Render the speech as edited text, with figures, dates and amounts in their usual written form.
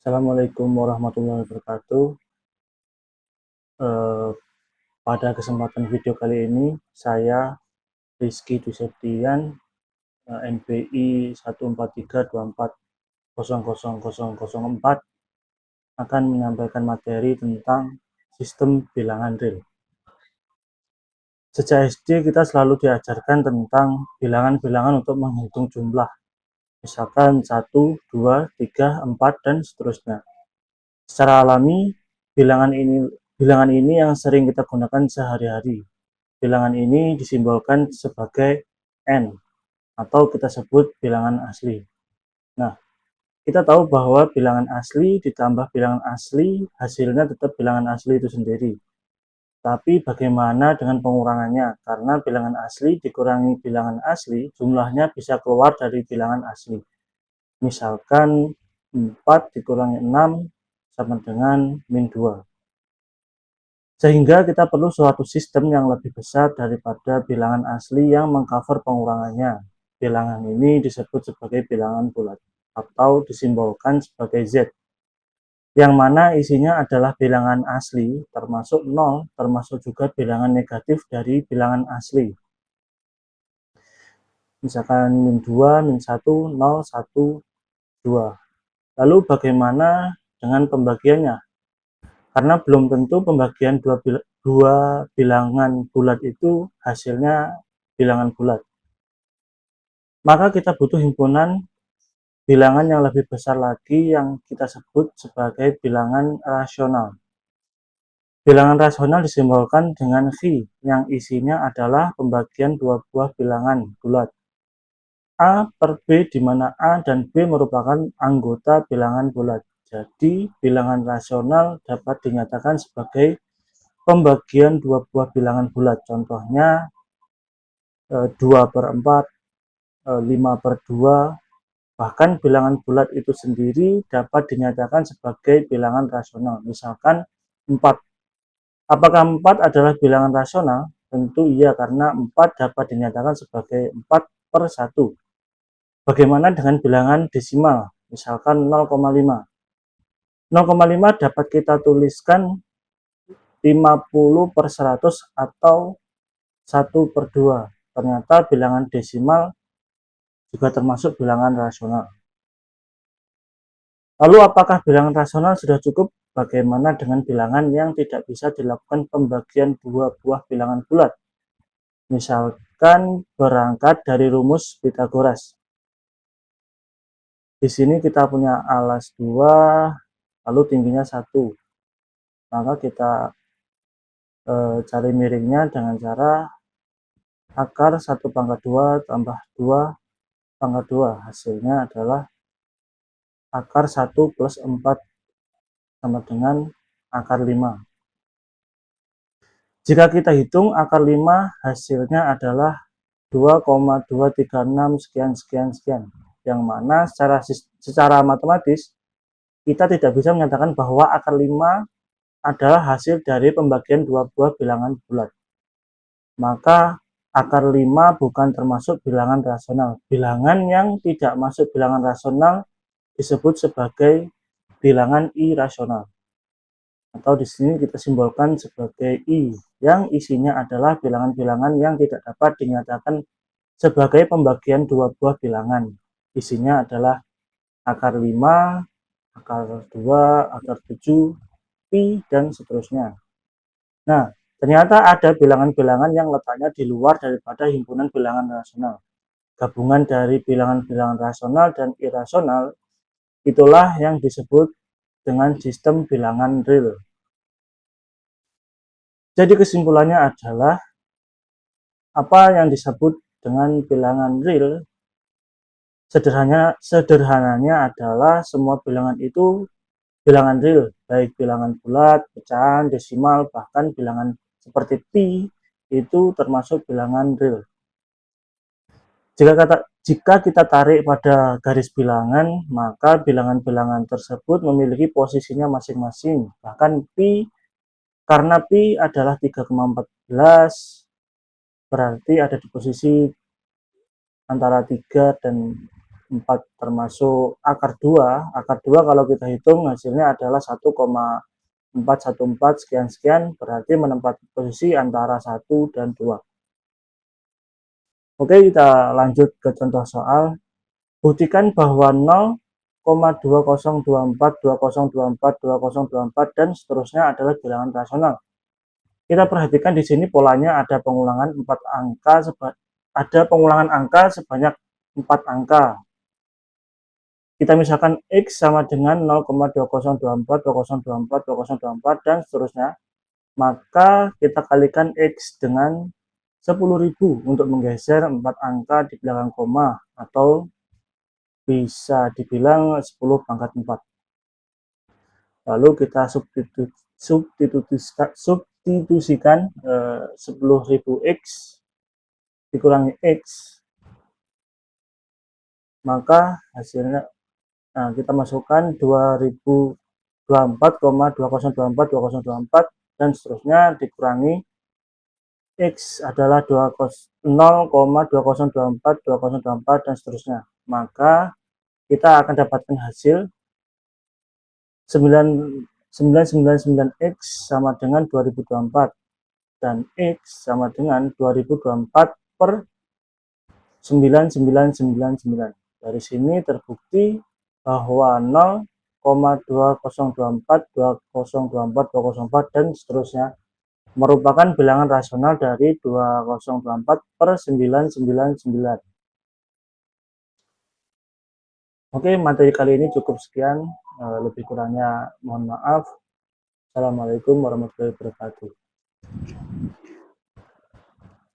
Assalamualaikum warahmatullahi wabarakatuh. Eh, Pada kesempatan video kali ini, saya Rizky Dwi NPI 14324000004 akan menyampaikan materi tentang sistem bilangan real. Sejak SD kita selalu diajarkan tentang bilangan-bilangan untuk menghitung jumlah, misalkan 1, 2, 3, 4, dan seterusnya. Secara alami, bilangan ini yang sering kita gunakan sehari-hari. Bilangan ini disimbolkan sebagai N atau kita sebut bilangan asli. Nah, kita tahu bahwa bilangan asli ditambah bilangan asli hasilnya tetap bilangan asli itu sendiri. Tapi bagaimana dengan pengurangannya? Karena bilangan asli dikurangi bilangan asli, jumlahnya bisa keluar dari bilangan asli. Misalkan 4 dikurangi 6 sama dengan min 2. Sehingga kita perlu suatu sistem yang lebih besar daripada bilangan asli yang mengcover pengurangannya. Bilangan ini disebut sebagai bilangan bulat atau disimbolkan sebagai Z, yang mana isinya adalah bilangan asli termasuk 0, termasuk juga bilangan negatif dari bilangan asli. Misalkan min 2, min 1, 0, 1, 2. Lalu bagaimana dengan pembagiannya? Karena belum tentu pembagian dua bilangan bulat itu hasilnya bilangan bulat. Maka kita butuh himpunan bilangan yang lebih besar lagi yang kita sebut sebagai bilangan rasional. Bilangan rasional disimbolkan dengan phi yang isinya adalah pembagian dua buah bilangan bulat A per B, di mana A dan B merupakan anggota bilangan bulat. Jadi bilangan rasional dapat dinyatakan sebagai pembagian dua buah bilangan bulat. Contohnya 2 per 4, 5 per 2. Bahkan bilangan bulat itu sendiri dapat dinyatakan sebagai bilangan rasional. Misalkan 4. Apakah 4 adalah bilangan rasional? Tentu iya, karena 4 dapat dinyatakan sebagai 4 per 1. Bagaimana dengan bilangan desimal? Misalkan 0,5. 0,5 dapat kita tuliskan 50 per 100 atau 1 per 2. Ternyata bilangan desimal juga termasuk bilangan rasional. Lalu apakah bilangan rasional sudah cukup? Bagaimana dengan bilangan yang tidak bisa dilakukan pembagian dua buah bilangan bulat? Misalkan berangkat dari rumus Pythagoras. Di sini kita punya alas 2, lalu tingginya 1. Maka kita cari miringnya dengan cara akar 1 pangkat 2 tambah 2 pangkat 2. Hasilnya adalah akar 1 plus 4 sama dengan akar 5. Jika kita hitung akar 5, hasilnya adalah 2,236 sekian sekian sekian, yang mana secara matematis kita tidak bisa menyatakan bahwa akar 5 adalah hasil dari pembagian dua buah bilangan bulat. Maka akar 5 bukan termasuk bilangan rasional. Bilangan yang tidak masuk bilangan rasional disebut sebagai bilangan irasional, atau di sini kita simbolkan sebagai I, yang isinya adalah bilangan-bilangan yang tidak dapat dinyatakan sebagai pembagian dua buah bilangan. Isinya adalah akar 5, akar 2, akar 7, pi, dan seterusnya. Nah, ternyata ada bilangan-bilangan yang letaknya di luar daripada himpunan bilangan rasional. Gabungan dari bilangan-bilangan rasional dan irasional itulah yang disebut dengan sistem bilangan real. Jadi kesimpulannya adalah apa yang disebut dengan bilangan real. Sederhananya adalah semua bilangan itu bilangan real, baik bilangan bulat, pecahan, desimal, bahkan bilangan seperti pi itu termasuk bilangan real. Jika kita tarik pada garis bilangan, maka bilangan-bilangan tersebut memiliki posisinya masing-masing. Bahkan pi, karena pi adalah 3,14, berarti ada di posisi antara 3 dan 4 termasuk akar 2. Akar 2 kalau kita hitung hasilnya adalah 1,414 sekian-sekian, berarti menempati posisi antara 1 dan 2. Oke, kita lanjut ke contoh soal. Buktikan bahwa 0,2024, 2024, 2024, dan seterusnya adalah bilangan rasional. Kita perhatikan di sini polanya ada pengulangan 4 angka, ada pengulangan angka sebanyak 4 angka. Kita misalkan X sama dengan 0,2024, 2024, 2024, dan seterusnya. Maka kita kalikan X dengan 10.000 untuk menggeser 4 angka di belakang koma, atau bisa dibilang 10 pangkat 4. Lalu kita substitusikan 10.000 X dikurangi X, maka hasilnya, nah, kita masukkan 2024,2024, 2024, dan seterusnya dikurangi X adalah 0,2024, 2024, dan seterusnya. Maka kita akan dapatkan hasil 999X sama dengan 2024, dan X sama dengan 2024 per 9999. Dari sini terbukti bahwa 0,2024, 2024, 2024, dan seterusnya merupakan bilangan rasional dari 2024 per 999. Oke, materi kali ini cukup sekian. Lebih kurangnya mohon maaf. Assalamualaikum warahmatullahi wabarakatuh.